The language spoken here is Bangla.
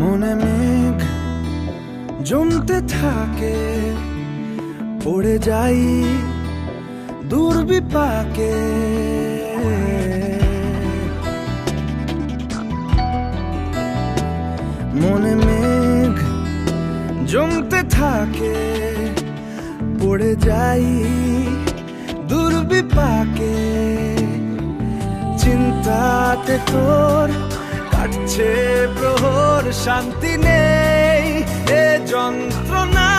মনে মেঘ জমতে থাকে, পড়ে যাই দুর্বিপাকে। মনে মেঘ জমতে থাকে, পড়ে যাই দুর্বিপাকে। চিন্তাতে তোর কাটছে প্রহর, শান্তি নেই এ যন্ত্রণা।